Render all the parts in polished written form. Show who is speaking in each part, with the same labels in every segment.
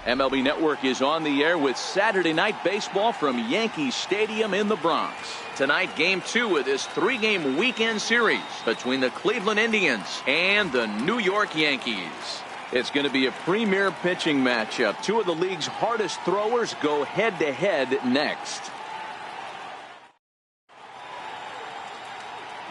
Speaker 1: MLB Network is on the air with Saturday Night Baseball from Yankee Stadium in the Bronx. Tonight, Game 2 of this 3-game weekend series between the Cleveland Indians and the New York Yankees. It's going to be a premier pitching matchup. Two of the league's hardest throwers go head-to-head next.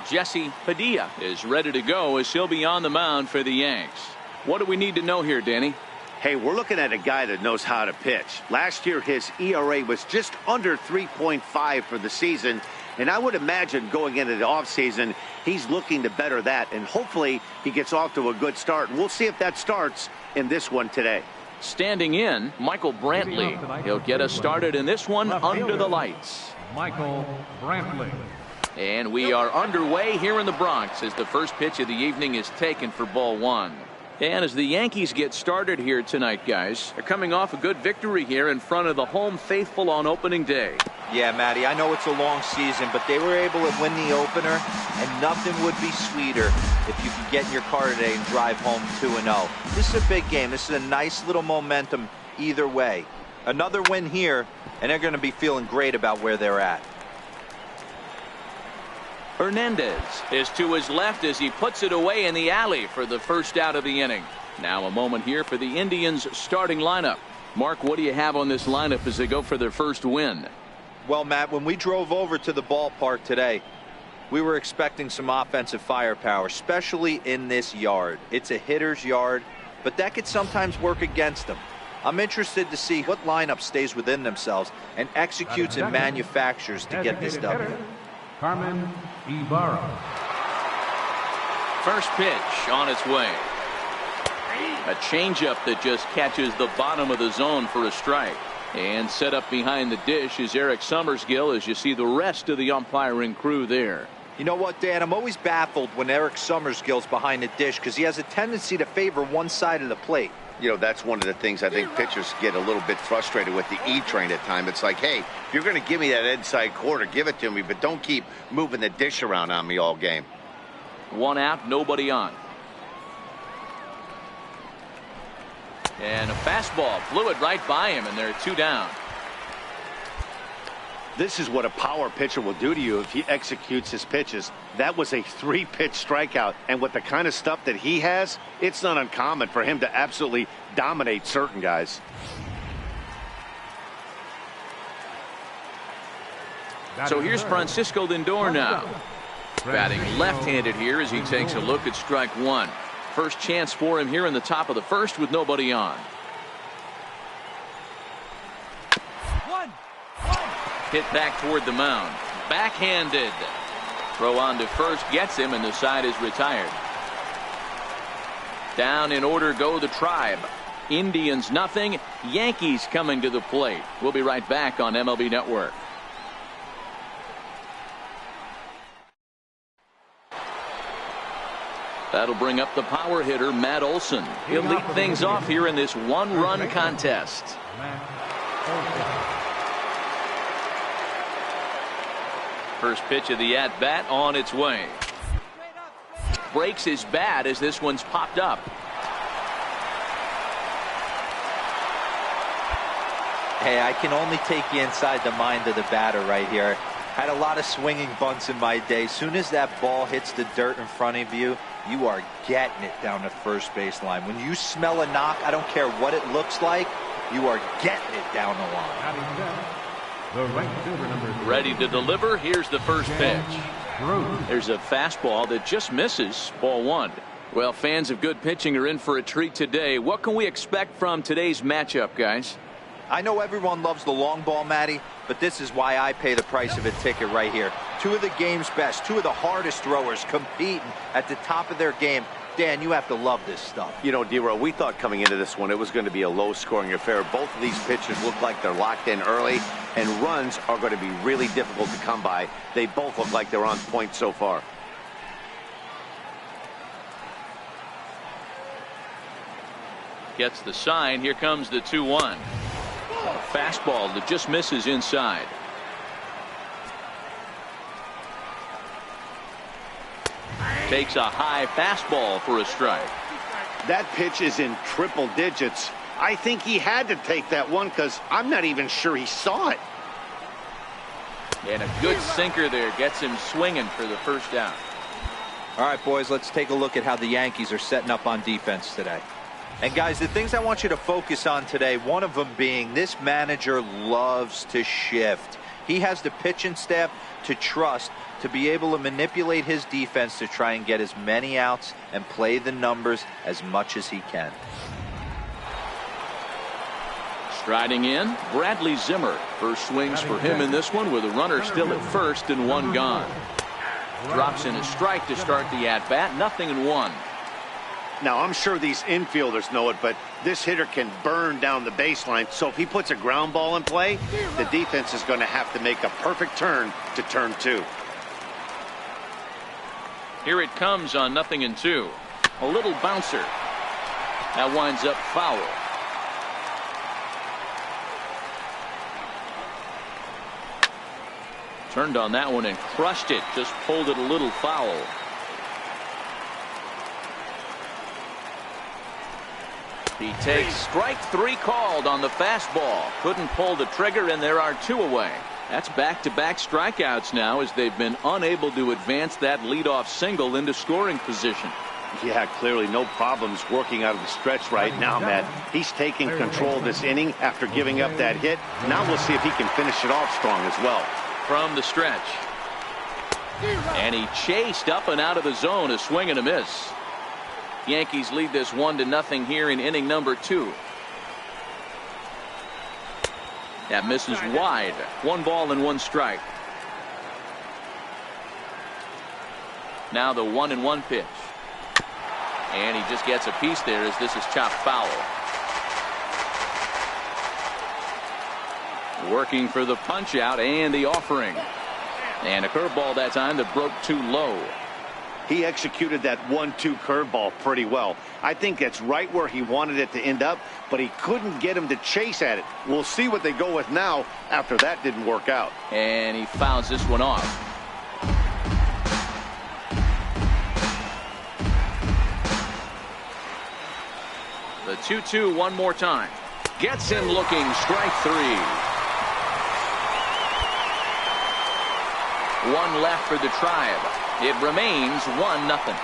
Speaker 1: Jesse Padilla is ready to go as he'll be on the mound for the Yanks. What do we need to know here, Danny?
Speaker 2: Hey, we're looking at a guy that knows how to pitch. Last year, his ERA was just under 3.5 for the season. And I would imagine going into the offseason, he's looking to better that. And hopefully he gets off to a good start. And we'll see if that starts in this one today.
Speaker 1: Standing in, Michael Brantley. He'll get us started in this one under the lights.
Speaker 3: Michael Brantley.
Speaker 1: And we are underway here in the Bronx as the first pitch of the evening is taken for ball one. And as the Yankees get started here tonight, guys, they're coming off a good victory here in front of the home faithful on opening day.
Speaker 4: Yeah, Matty, I know it's a long season, but they were able to win the opener, and nothing would be sweeter if you could get in your car today and drive home 2-0. This is a big game. This is a nice little momentum either way. Another win here, and they're going to be feeling great about where they're at.
Speaker 1: Hernandez is to his left as he puts it away in the alley for the first out of the inning. Now a moment here for the Indians starting lineup. Mark, what do you have on this lineup as they go for their first win?
Speaker 4: Well, Matt, when we drove over to the ballpark today, we were expecting some offensive firepower, especially in this yard. It's a hitter's yard, but that could sometimes work against them. I'm interested to see what lineup stays within themselves and executes and manufactures to get this done.
Speaker 3: Carmen Ibarra.
Speaker 1: First pitch on its way. A changeup that just catches the bottom of the zone for a strike. And set up behind the dish is Eric Summersgill as you see the rest of the umpiring crew there.
Speaker 4: You know what, Dan? I'm always baffled when Eric Summersgill's behind the dish because he has a tendency to favor one side of the plate.
Speaker 2: You know, that's one of the things I think pitchers get a little bit frustrated with the E-train at times. It's like, hey, if you're going to give me that inside quarter, give it to me, but don't keep moving the dish around on me all game.
Speaker 1: One out, nobody on. And a fastball blew it right by him, and they're two down.
Speaker 2: This is what a power pitcher will do to you if he executes his pitches. That was a 3-pitch strikeout, and with the kind of stuff that he has, it's not uncommon for him to absolutely dominate certain guys.
Speaker 1: So here's Francisco Lindor now. Batting left-handed here as he takes a look at strike one. First chance for him here in the top of the first with nobody on. Hit back toward the mound. Backhanded. Throw on to first gets him, and the side is retired. Down in order go the Tribe. Indians nothing. Yankees coming to the plate. We'll be right back on MLB Network. That'll bring up the power hitter, Matt Olson. He'll lead things off here in this one-run contest. First pitch of the at-bat on its way. Breaks his bat as this one's popped up.
Speaker 4: Hey, I can only take you inside the mind of the batter right here. Had a lot of swinging bunts in my day. Soon as that ball hits the dirt in front of you, you are getting it down the first base line. When you smell a knock, I don't care what it looks like, you are getting it down the line.
Speaker 1: Ready to deliver. Here's the first pitch. There's a fastball that just misses. Ball one. Well, fans of good pitching are in for a treat today. What can we expect from today's matchup, guys?
Speaker 4: I know everyone loves the long ball, Matty, but this is why I pay the price of a ticket right here. Two of the game's best, two of the hardest throwers competing at the top of their game. Dan, you have to love this stuff.
Speaker 2: You know, D-Row, we thought coming into this one it was going to be a low-scoring affair. Both of these pitchers look like they're locked in early, and runs are going to be really difficult to come by. They both look like they're on point so far.
Speaker 1: Gets the sign. Here comes the 2-1. Fastball that just misses inside. Takes a high fastball for a strike.
Speaker 2: That pitch is in triple digits. I think he had to take that one because I'm not even sure he saw it.
Speaker 1: And a good sinker there gets him swinging for the first down.
Speaker 4: All right, boys, let's take a look at how the Yankees are setting up on defense today. And guys, the things I want you to focus on today, one of them being this manager loves to shift. He has the pitching staff to trust to be able to manipulate his defense to try and get as many outs and play the numbers as much as he can.
Speaker 1: Striding in, Bradley Zimmer. First swings for him in this one with a runner still at first and one gone. Drops in a strike to start the at-bat. 0-1.
Speaker 2: Now, I'm sure these infielders know it, but this hitter can burn down the baseline. So if he puts a ground ball in play, the defense is going to have to make a perfect turn to turn 2.
Speaker 1: Here it comes on 0-2. A little bouncer. That winds up foul. Turned on that one and crushed it. Just pulled it a little foul. He takes strike 3 called on the fastball. Couldn't pull the trigger, and there are 2 away. That's back-to-back strikeouts now as they've been unable to advance that leadoff single into scoring position.
Speaker 2: Yeah, clearly no problems working out of the stretch right now, Matt. He's taking control of this inning after giving up that hit. Now we'll see if he can finish it off strong as well.
Speaker 1: From the stretch. And he chased up and out of the zone. A swing and a miss. Yankees lead this 1-0 here in inning number 2. That misses wide. 1 ball and 1 strike. Now the 1-1 pitch. And he just gets a piece there as this is chopped foul. Working for the punch out and the offering. And a curveball that time that broke too low.
Speaker 2: He executed that 1-2 curveball pretty well. I think that's right where he wanted it to end up, but he couldn't get him to chase at it. We'll see what they go with now after that didn't work out.
Speaker 1: And he fouls this one off. The 2-2 one more time. Gets him looking. Strike 3. 1 left for the Tribe. It remains 1-0.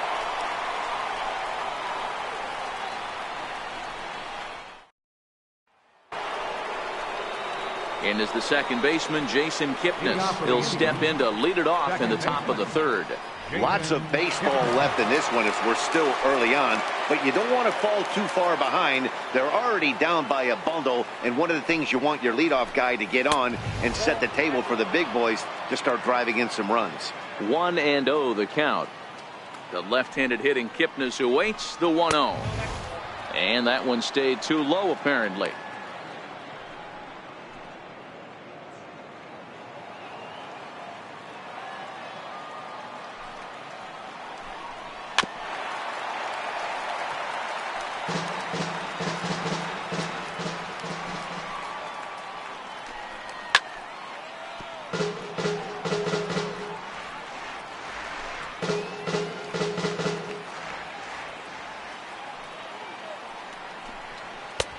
Speaker 1: And as the second baseman, Jason Kipnis. He'll step in to lead it off in the top of the 3rd.
Speaker 2: Lots of baseball left in this one as we're still early on, but you don't want to fall too far behind. They're already down by a bundle, and one of the things you want your leadoff guy to get on and set the table for the big boys to start driving in some runs.
Speaker 1: 1-0 the count. The left-handed hitting Kipnis awaits the 1-0. And that one stayed too low apparently.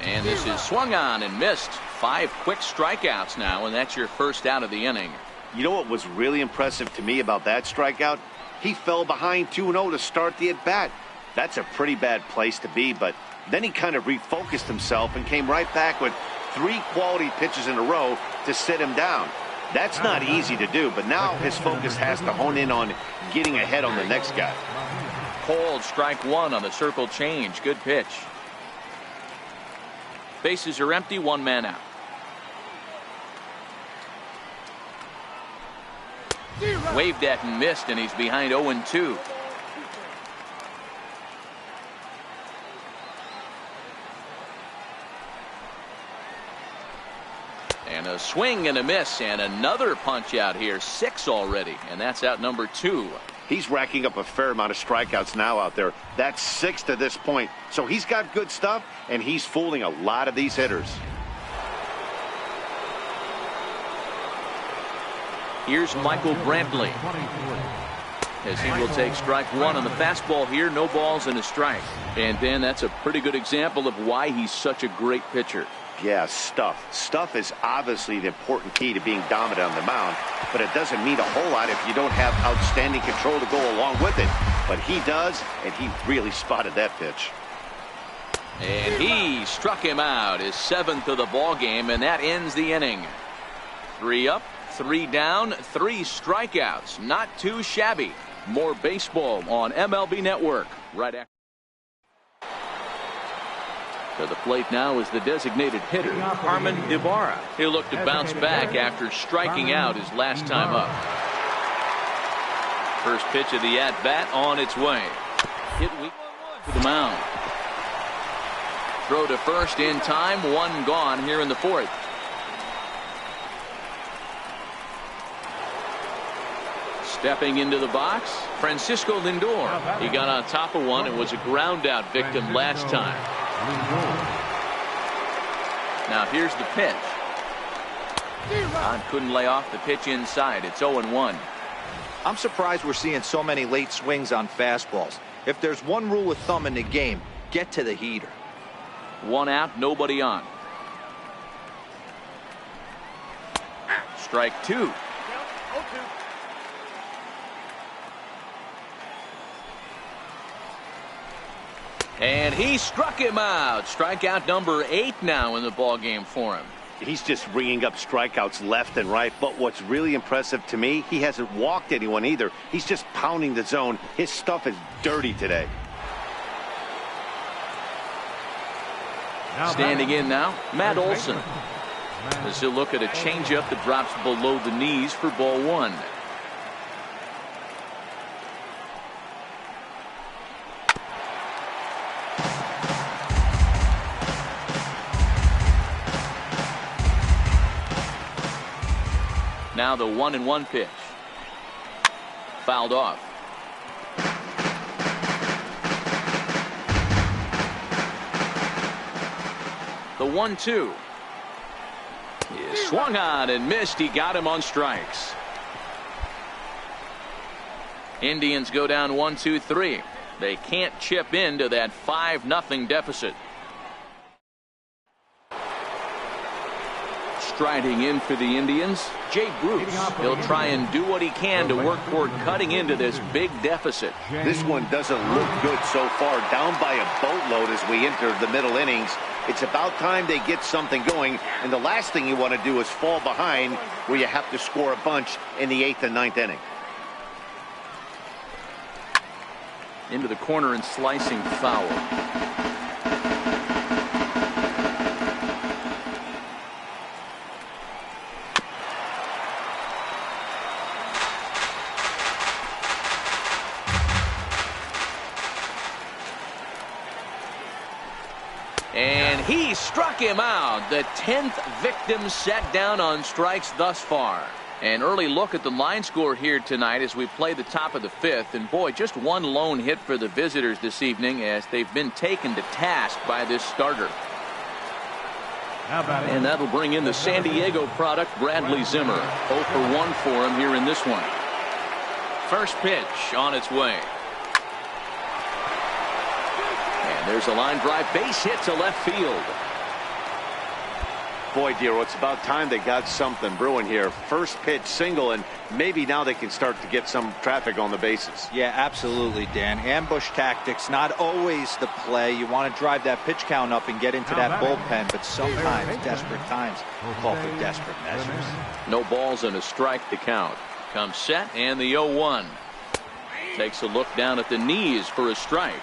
Speaker 1: And this is swung on and missed. 5 quick strikeouts now, and that's your first out of the inning.
Speaker 2: You know what was really impressive to me about that strikeout? He fell behind 2-0 to start the at-bat. That's a pretty bad place to be, but then he kind of refocused himself and came right back with 3 quality pitches in a row to sit him down. That's not easy to do, but now his focus has to hone in on getting ahead on the next guy.
Speaker 1: Cold strike 1 on the circle change. Good pitch. Bases are empty. 1 man out. Waved at and missed, and he's behind 0-2. And a swing and a miss, and another punch out here. 6 already, and that's out number 2.
Speaker 2: He's racking up a fair amount of strikeouts now out there. That's 6 to this point. So he's got good stuff, and he's fooling a lot of these hitters.
Speaker 1: Here's Michael Brantley. as he will take strike one on the fastball here. No balls and a strike. And Dan, that's a pretty good example of why he's such a great pitcher.
Speaker 2: Yeah, stuff. Stuff is obviously the important key to being dominant on the mound, but it doesn't mean a whole lot if you don't have outstanding control to go along with it. But he does, and he really spotted that pitch.
Speaker 1: And he struck him out, his 7th of the ball game, and that ends the inning. 3 up, 3 down, 3 strikeouts. Not too shabby. More baseball on MLB Network right after. To the plate now is the designated hitter, Carmen Ibarra. He'll look to bounce back after striking out his last time up. First pitch of the at-bat on its way. Hit weak to the mound. Throw to first in time. 1 gone here in the 4th. Stepping into the box, Francisco Lindor. He got on top of one and was a ground out victim last time. Now here's the pitch. Don couldn't lay off the pitch inside. It's 0-1.
Speaker 4: I'm surprised we're seeing so many late swings on fastballs. If there's one rule of thumb in the game, get to the heater.
Speaker 1: 1 out, nobody on. Strike 2. And he struck him out. Strikeout number 8 now in the ball game for him.
Speaker 2: He's just ringing up strikeouts left and right. But what's really impressive to me, he hasn't walked anyone either. He's just pounding the zone. His stuff is dirty today.
Speaker 1: Standing in now, Matt Olson. As he'll look at a changeup that drops below the knees for ball 1. Now the 1-1 pitch. Fouled off. The 1-2. He swung on and missed. He got him on strikes. Indians go down 1-2-3. They can't chip into that 5-0 deficit. Striding in for the Indians, Jay Bruce. He'll try and do what he can to work toward cutting into this big deficit.
Speaker 2: This one doesn't look good so far. Down by a boatload as we enter the middle innings. It's about time they get something going, and the last thing you want to do is fall behind where you have to score a bunch in the 8th and 9th inning.
Speaker 1: Into the corner and slicing foul. And he struck him out. The 10th victim set down on strikes thus far. An early look at the line score here tonight as we play the top of the 5th. And boy, just one lone hit for the visitors this evening as they've been taken to task by this starter. And that'll bring in the San Diego product, Bradley Zimmer. 0 for 1 for him here in this one. First pitch on its way. And there's a line drive base hit to left field.
Speaker 2: Boy, Dero, it's about time they got something brewing here. First pitch single, and maybe now they can start to get some traffic on the bases.
Speaker 4: Yeah, absolutely, Dan. Ambush tactics, not always the play. You want to drive that pitch count up and get into that bullpen, but sometimes desperate times call for desperate measures.
Speaker 1: No balls and a strike to count. Comes set and the 0-1. Takes a look down at the knees for a strike.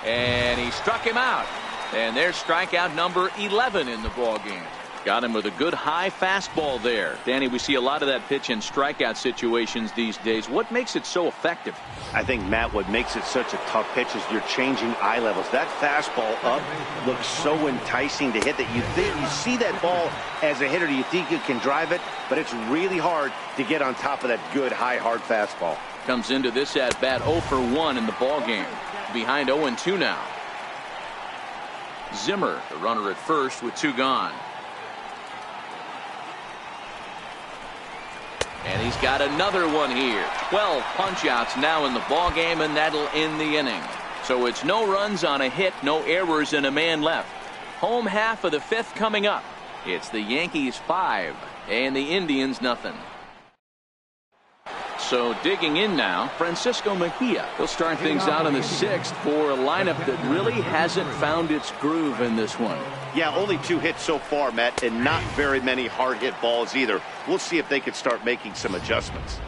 Speaker 1: And he struck him out. And there's strikeout number 11 in the ball game. Got him with a good high fastball there. Danny, we see a lot of that pitch in strikeout situations these days. What makes it so effective?
Speaker 2: I think, Matt, what makes it such a tough pitch is you're changing eye levels. That fastball up looks so enticing to hit that you think you see that ball as a hitter. You think you can drive it, but it's really hard to get on top of that good high hard fastball.
Speaker 1: Comes into this at bat 0 for 1 in the ball game. Behind 0-2 now. Zimmer, the runner at first with 2 gone. And he's got another one here. 12 punch-outs now in the ball game, and that'll end the inning. So it's no runs on a hit, no errors, and a man left. Home half of the 5th coming up. It's the Yankees 5 and the Indians nothing. So digging in now, Francisco Mejia. He'll start things out in the 6th for a lineup that really hasn't found its groove in this one.
Speaker 2: Yeah, only 2 hits so far, Matt, and not very many hard hit balls either. We'll see if they can start making some adjustments.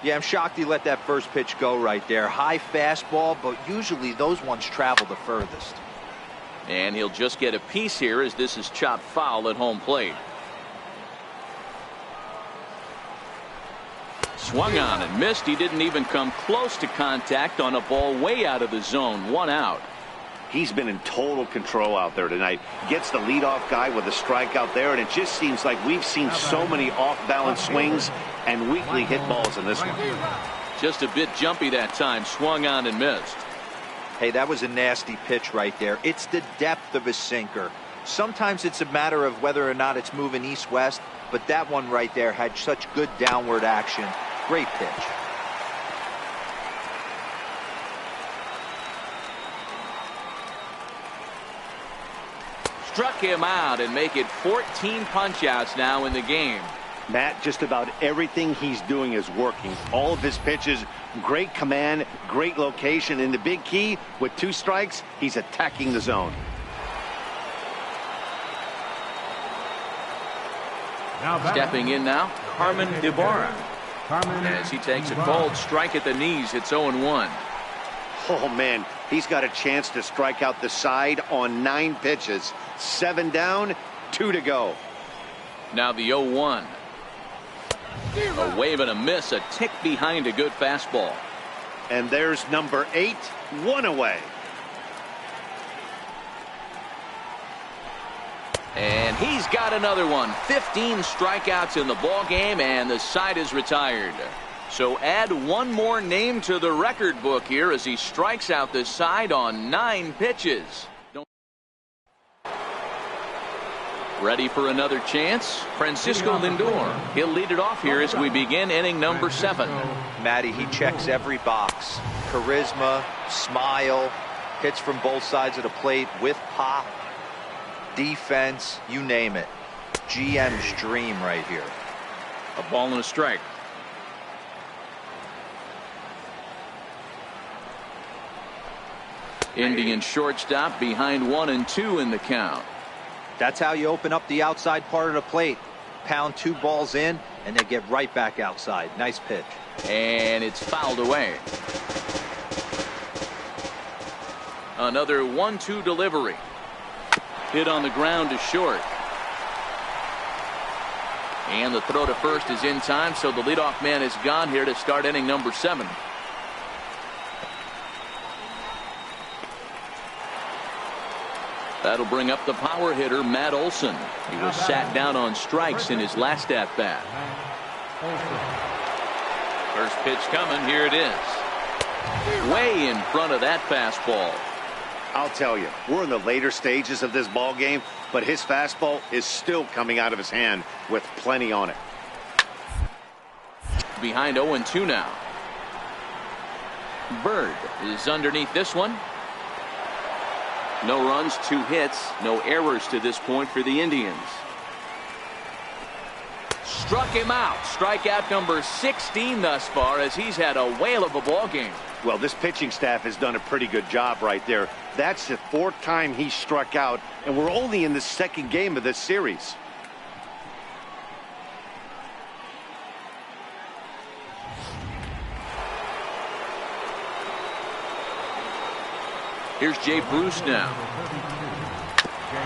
Speaker 4: Yeah, I'm shocked he let that first pitch go right there. High fastball, but usually those ones travel the furthest.
Speaker 1: And he'll just get a piece here as this is chopped foul at home plate. Swung on and missed. He didn't even come close to contact on a ball way out of the zone. 1 out.
Speaker 2: He's been in total control out there tonight. Gets the leadoff guy with a strikeout there, and it just seems like we've seen so many off-balance swings and weakly hit balls in this one.
Speaker 1: Just a bit jumpy that time. Swung on and missed.
Speaker 4: Hey, that was a nasty pitch right there. It's the depth of a sinker. Sometimes it's a matter of whether or not it's moving east-west, but that one right there had such good downward action. Great pitch.
Speaker 1: Struck him out and make it 14 punch-outs now in the game.
Speaker 2: Matt, just about everything he's doing is working. All of his pitches, great command, great location, and the big key, with 2 strikes, he's attacking the zone.
Speaker 1: Stepping in now, Carmen Ibarra. As he takes a cold strike at the knees, it's 0-1.
Speaker 2: Oh, man, he's got a chance to strike out the side on 9 pitches. 7 down, 2 to go.
Speaker 1: Now the 0-1. A wave and a miss, a tick behind a good fastball.
Speaker 2: And there's number 8, 1 away.
Speaker 1: And he's got another one. 15 strikeouts in the ball game, and the side is retired. So add 1 more name to the record book here as he strikes out the side on 9 pitches. Ready for another chance? Francisco Lindor. He'll lead it off here as we begin inning number 7.
Speaker 4: Matty, he checks every box. Charisma, smile, hits from both sides of the plate with pop. Defense, you name it. GM's dream right here.
Speaker 1: A ball and a strike. Indian shortstop behind 1-2 in the count.
Speaker 4: That's how you open up the outside part of the plate. Pound 2 balls in and then get right back outside. Nice pitch.
Speaker 1: And it's fouled away. Another 1-2 delivery. Hit on the ground to short. And the throw to first is in time, so the leadoff man is gone here to start inning number 7. That'll bring up the power hitter, Matt Olson. He was sat down on strikes in his last at-bat. First pitch coming. Here it is. Way in front of that fastball.
Speaker 2: I'll tell you, we're in the later stages of this ball game, but his fastball is still coming out of his hand with plenty on it.
Speaker 1: Behind 0-2 now. Bird is underneath this one. No runs, 2 hits, no errors to this point for the Indians. Struck him out. Strikeout number 16 thus far as he's had a whale of a ball game.
Speaker 2: Well, this pitching staff has done a pretty good job right there. That's the 4th time he struck out, and we're only in the 2nd game of this series.
Speaker 1: Here's Jay Bruce now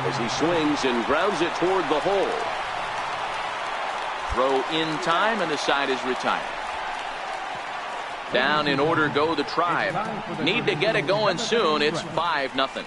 Speaker 1: as he swings and grounds it toward the hole. Throw in time, and the side is retired. Down in order go the Tribe. Need to get it going soon. It's 5-0.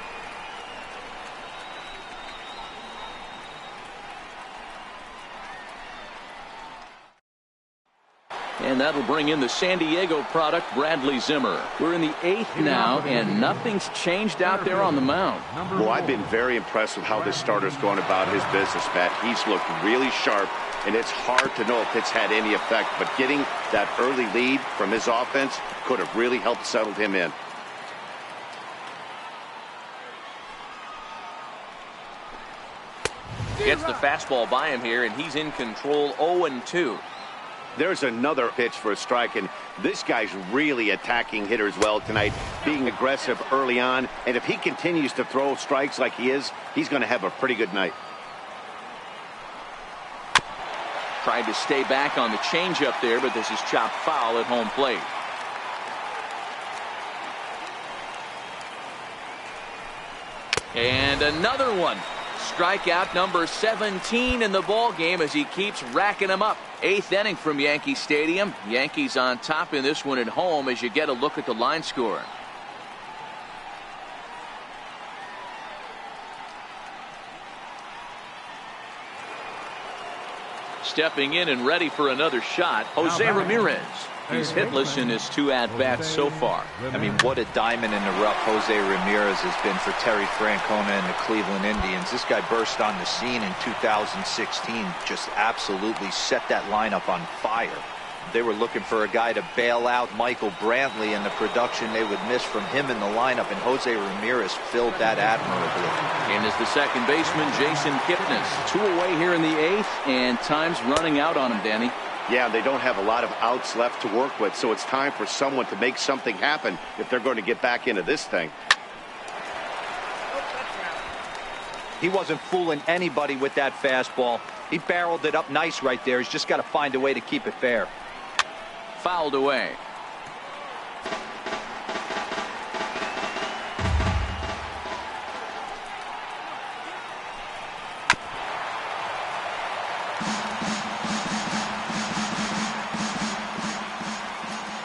Speaker 1: And that'll bring in the San Diego product, Bradley Zimmer. We're in the 8th now, and nothing's changed out there on the mound.
Speaker 2: Well, I've been very impressed with how this starter's going about his business, Matt. He's looked really sharp, and it's hard to know if it's had any effect. But getting that early lead from his offense could have really helped settle him in.
Speaker 1: Gets the fastball by him here, and he's in control. 0-2.
Speaker 2: There's another pitch for a strike, and this guy's really attacking hitters well tonight, being aggressive early on. And if he continues to throw strikes like he is, he's going to have a pretty good night.
Speaker 1: Tried to stay back on the changeup there, but this is chopped foul at home plate. And another one. Strikeout number 17 in the ball game as he keeps racking them up. 8th inning from Yankee Stadium. Yankees on top in this one at home as you get a look at the line score. Stepping in and ready for another shot, Jose Ramirez. He's hitless in his 2 at-bats so far.
Speaker 4: I mean, what a diamond in the rough Jose Ramirez has been for Terry Francona and the Cleveland Indians. This guy burst on the scene in 2016, just absolutely set that lineup on fire. They were looking for a guy to bail out Michael Brantley, and the production they would miss from him in the lineup, and Jose Ramirez filled that admirably.
Speaker 1: And as the second baseman, Jason Kipnis. 2 away here in the 8th, and time's running out on him, Danny.
Speaker 2: Yeah, they don't have a lot of outs left to work with, so it's time for someone to make something happen if they're going to get back into this thing.
Speaker 4: He wasn't fooling anybody with that fastball. He barreled it up nice right there. He's just got to find a way to keep it fair.
Speaker 1: Fouled away.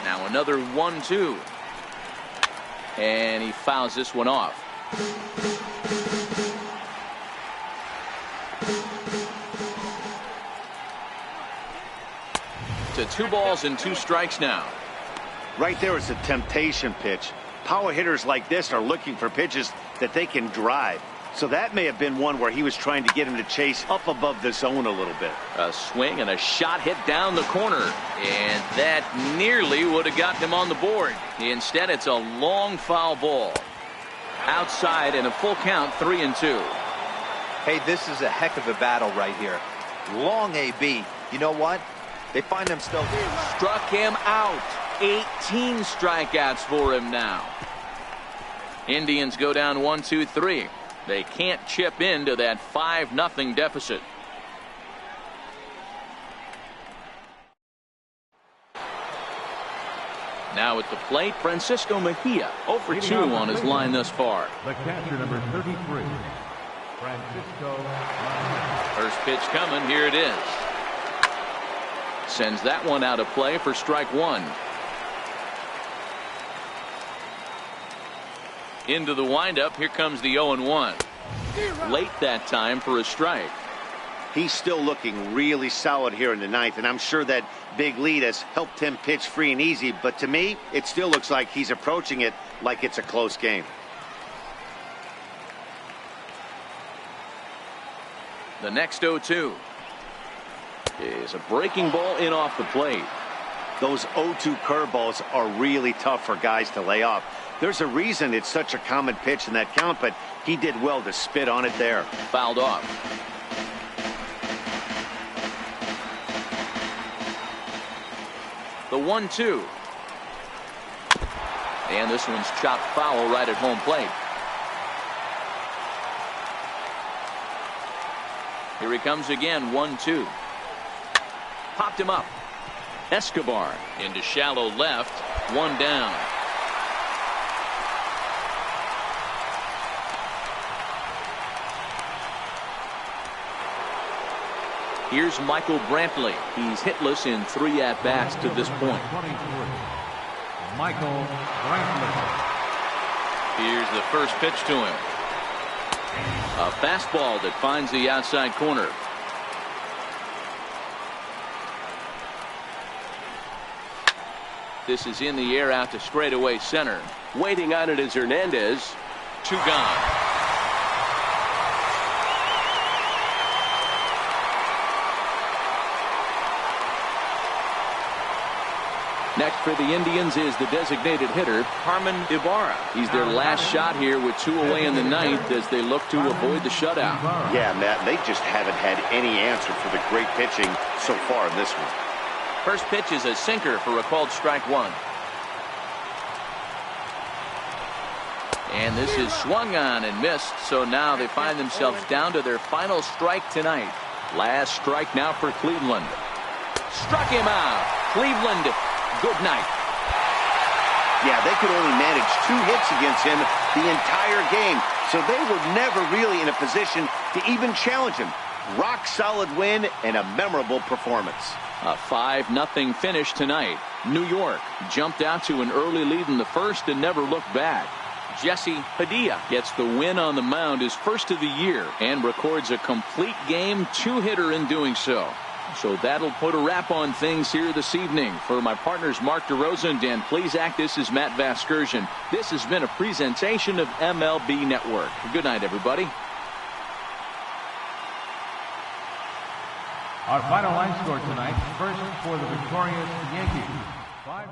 Speaker 1: Now another 1-2. And he fouls this one off. To 2 balls and 2 strikes now.
Speaker 2: Right there is a temptation pitch. Power hitters like this are looking for pitches that they can drive. So that may have been one where he was trying to get him to chase up above the zone a little bit.
Speaker 1: A swing and a shot hit down the corner. And that nearly would have gotten him on the board. Instead, it's a long foul ball. Outside and a full count, 3-2.
Speaker 4: Hey, this is a heck of a battle right here. Long AB. You know what? They find themselves.
Speaker 1: Struck him out. 18 strikeouts for him now. Indians go down 1-2-3. They can't chip into that 5-0 deficit. Now at the plate, Francisco Mejia, 0-for-2 on his line thus far.
Speaker 3: The catcher, number 33, Francisco Mejia.
Speaker 1: First pitch coming. Here it is. Sends that one out of play for strike 1. Into the windup. Here comes the 0-1. Late that time for a strike.
Speaker 2: He's still looking really solid here in the 9th, and I'm sure that big lead has helped him pitch free and easy, but to me it still looks like he's approaching it like it's a close game.
Speaker 1: The next 0-2 is a breaking ball in off the plate.
Speaker 2: Those 0-2 curveballs are really tough for guys to lay off. There's a reason it's such a common pitch in that count, but he did well to spit on it there.
Speaker 1: Fouled off. The 1-2. And this one's chopped foul right at home plate. Here he comes again, 1-2. Popped him up. Escobar into shallow left, 1 down. Here's Michael Brantley. He's hitless in 3 at-bats to this point.
Speaker 3: 23, Michael Brantley.
Speaker 1: Here's the first pitch to him. A fastball that finds the outside corner. This is in the air out to straightaway center.
Speaker 5: Waiting on it is Hernandez.
Speaker 1: 2 gone. Next for the Indians is the designated hitter, Harmon Ibarra. He's their last shot here with 2 away in the ninth as they look to avoid the shutout.
Speaker 2: Yeah, Matt, they just haven't had any answer for the great pitching so far in this one.
Speaker 1: First pitch is a sinker for a called strike 1. And this is swung on and missed, so now they find themselves down to their final strike tonight. Last strike now for Cleveland. Struck him out. Cleveland, good night.
Speaker 2: Yeah, they could only manage 2 hits against him the entire game, so they were never really in a position to even challenge him. Rock solid win and a memorable performance.
Speaker 1: A 5-0 finish tonight. New York jumped out to an early lead in the first and never looked back. Jesse Padilla gets the win on the mound, his first of the year, and records a complete game 2-hitter in doing so. So that'll put a wrap on things here this evening. For my partners Mark DeRosa and Dan Plezak, this is Matt Vasgersian. This has been a presentation of MLB Network. Good night, everybody.
Speaker 3: Our final line score tonight, first for the victorious Yankees. 5